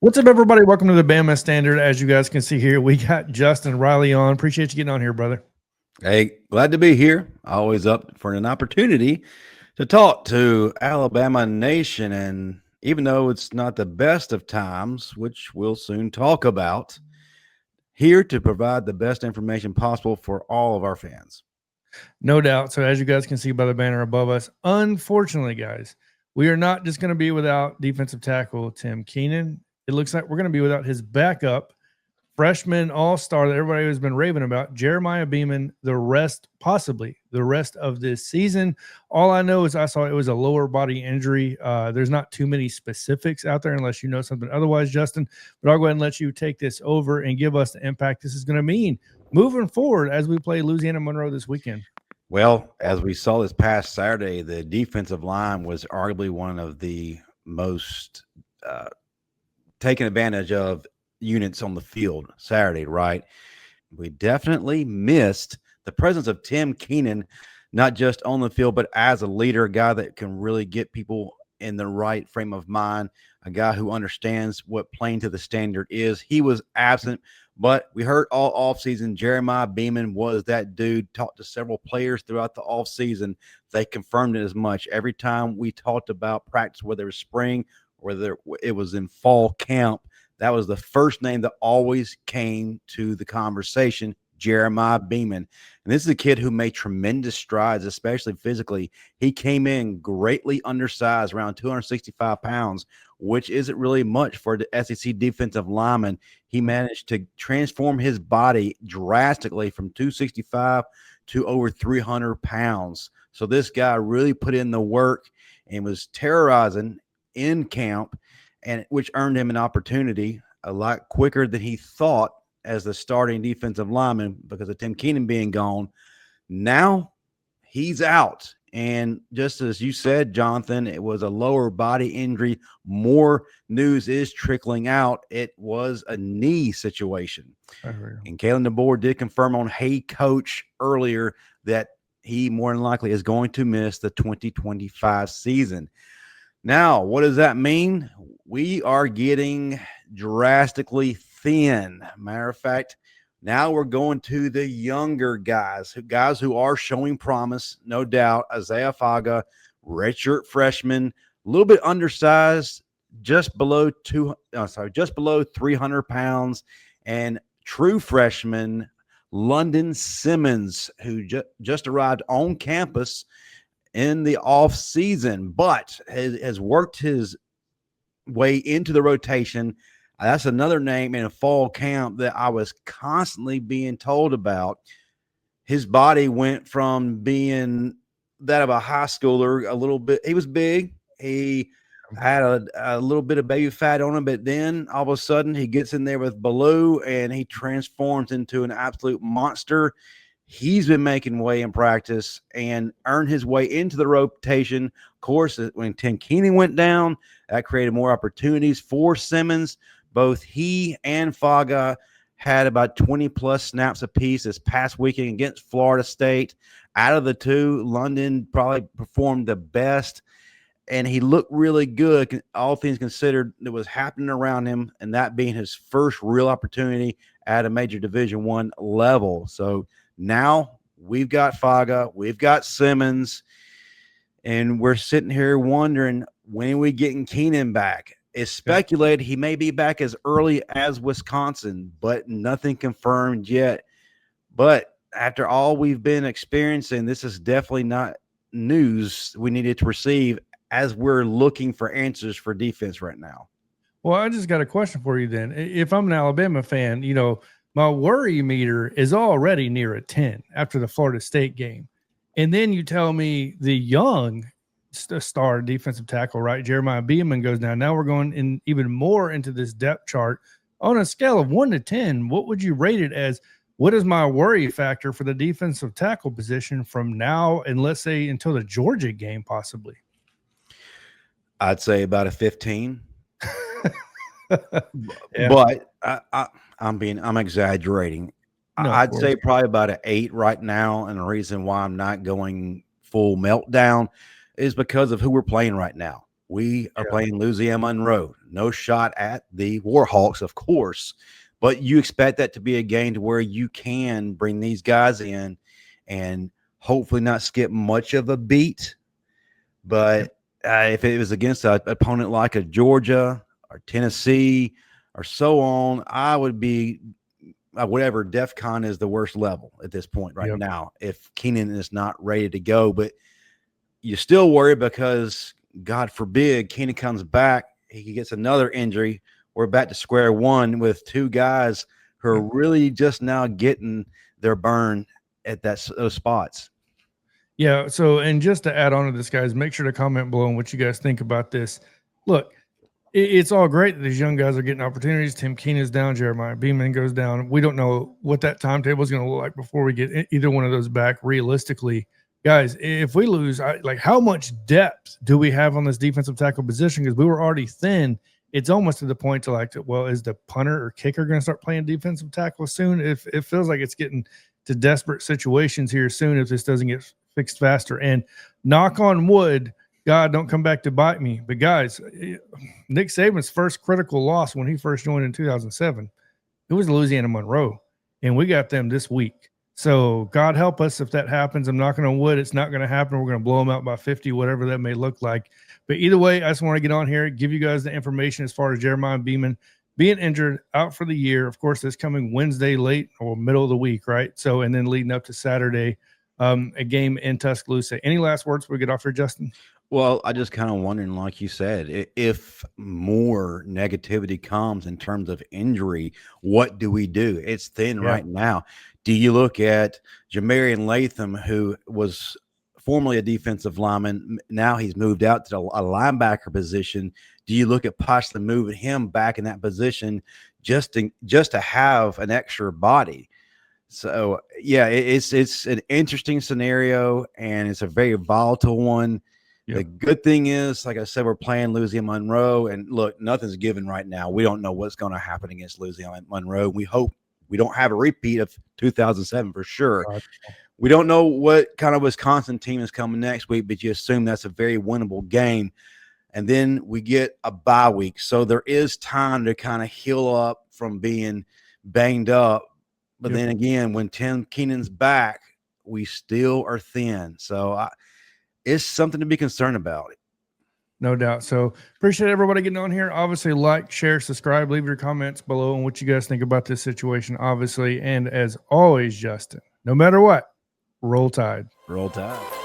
What's up, everybody? Welcome to the Bama Standard. As you guys can see here, we got Justin Riley on. Appreciate you getting on here, brother. Hey, glad to be here. Always up for an opportunity to talk to Alabama Nation. And even though it's not the best of times, which we'll soon talk about, here to provide the best information possible for all of our fans. No doubt. So, as you guys can see by the banner above us, unfortunately, guys, we are not just going to be without defensive tackle Tim Keenan. It looks like we're going to be without his backup, freshman all-star that everybody has been raving about, Jeremiah Beaman, possibly the rest of this season. All I know is I saw it was a lower body injury. There's not too many specifics out there unless you know something otherwise, Justin. But I'll go ahead and let you take this over and give us the impact this is going to mean moving forward as we play Louisiana Monroe this weekend. Well, as we saw this past Saturday, the defensive line was arguably one of the most taken advantage of units on the field Saturday, right? We definitely missed the presence of Tim Keenan, not just on the field, but as a leader, a guy that can really get people in the right frame of mind, a guy who understands what playing to the standard is. He was absent, but we heard all offseason Jeremiah Beaman was that dude. Talked to several players throughout the offseason. They confirmed it as much. Every time we talked about practice, whether it was spring, whether it was in fall camp, that was the first name that always came to the conversation, Jeremiah Beaman. And this is a kid who made tremendous strides, especially physically. He came in greatly undersized, around 265 pounds, which isn't really much for the SEC defensive lineman. He managed to transform his body drastically from 265 to over 300 pounds. So this guy really put in the work and was terrorizing in camp, and which earned him an opportunity a lot quicker than he thought as the starting defensive lineman because of Tim Keenan being gone. Now he's out. And just as you said, Johnathan, it was a lower body injury. More news is trickling out. It was a knee situation. And Kalen DeBoer did confirm on Hey Coach earlier that he more than likely is going to miss the 2025 season. Now, what does that mean? We are getting drastically thin. Matter of fact, now we're going to the younger guys who are showing promise, no doubt. Isaia Faga, redshirt freshman, a little bit undersized, just below 300 pounds, and true freshman London Simmons, who just arrived on campus in the off season, but has worked his way into the rotation. That's another name in a fall camp that I was constantly being told about. His body went from being that of a high schooler a little bit. He was big. He had a little bit of baby fat on him, but then all of a sudden he gets in there with Bolo and he transforms into an absolute monster. He's been making way in practice and earned his way into the rotation. Of course, when Tim Keenan went down, that created more opportunities for Simmons. Both he and Faga had about 20-plus snaps apiece this past weekend against Florida State. Out of the two, London probably performed the best, and he looked really good, all things considered, that was happening around him, and that being his first real opportunity at a major Division I level. So now we've got Faga, we've got Simmons, and we're sitting here wondering, when are we getting Keenan back? It's speculated he may be back as early as Wisconsin, but nothing confirmed yet. But after all we've been experiencing, this is definitely not news we needed to receive as we're looking for answers for defense right now. Well, I just got a question for you then. If I'm an Alabama fan, my worry meter is already near a 10 after the Florida State game. And then you tell me the young star defensive tackle, right, Jeremiah Beaman goes down. Now we're going in even more into this depth chart. On a scale of 1 to 10, what would you rate it as? What is my worry factor for the defensive tackle position from now and let's say until the Georgia game possibly? I'd say about a 15. But I'm exaggerating. No, I'd say probably about an 8 right now. And the reason why I'm not going full meltdown is because of who we're playing right now. We are playing Louisiana Monroe. No shot at the Warhawks, of course, but you expect that to be a game to where you can bring these guys in and hopefully not skip much of a beat. But if it was against an opponent like a Georgia or Tennessee or so on, I would be whatever. DEFCON is the worst level at this point right now if Keenan is not ready to go. But you still worry because, God forbid, Keenan comes back, he gets another injury. We're back to square one with two guys who are really just now getting their burn at those spots. Yeah. So, and just to add on to this, guys, make sure to comment below on what you guys think about this. Look, it's all great that these young guys are getting opportunities. Tim Keenan is down. Jeremiah Beaman goes down. We don't know what that timetable is going to look like before we get either one of those back realistically. Guys, if we lose, like how much depth do we have on this defensive tackle position? Because we were already thin. It's almost to the point to like, well, is the punter or kicker going to start playing defensive tackle soon? If it feels like it's getting to desperate situations here soon if this doesn't get fixed faster. And knock on wood, God, don't come back to bite me. But guys, Nick Saban's first critical loss when he first joined in 2007, it was Louisiana Monroe, and we got them this week. So God help us if that happens. I'm knocking on wood. It's not going to happen. We're going to blow them out by 50, whatever that may look like. But either way, I just want to get on here, give you guys the information as far as Jeremiah Beaman being injured, out for the year. Of course, it's coming Wednesday late or middle of the week, right? So, and then leading up to Saturday, a game in Tuscaloosa. Any last words before we get off here, Justin? Well, I just kind of wondering, like you said, if more negativity comes in terms of injury, what do we do? It's thin right now. Do you look at Jamarian Latham, who was formerly a defensive lineman, now he's moved out to a linebacker position? Do you look at possibly moving him back in that position just to have an extra body? So, yeah, it's an interesting scenario, and it's a very volatile one. The good thing is, like I said, we're playing Louisiana Monroe, and look, nothing's given right now. We don't know what's going to happen against Louisiana Monroe. We hope we don't have a repeat of 2007 for sure. We don't know what kind of Wisconsin team is coming next week, but you assume that's a very winnable game. And then we get a bye week. So there is time to kind of heal up from being banged up. But then again, when Tim Keenan's back, we still are thin. So it's something to be concerned about. No doubt. So appreciate everybody getting on here. Obviously, like, share, subscribe, leave your comments below on what you guys think about this situation, obviously. And as always, Justin, no matter what, roll Tide. Roll Tide.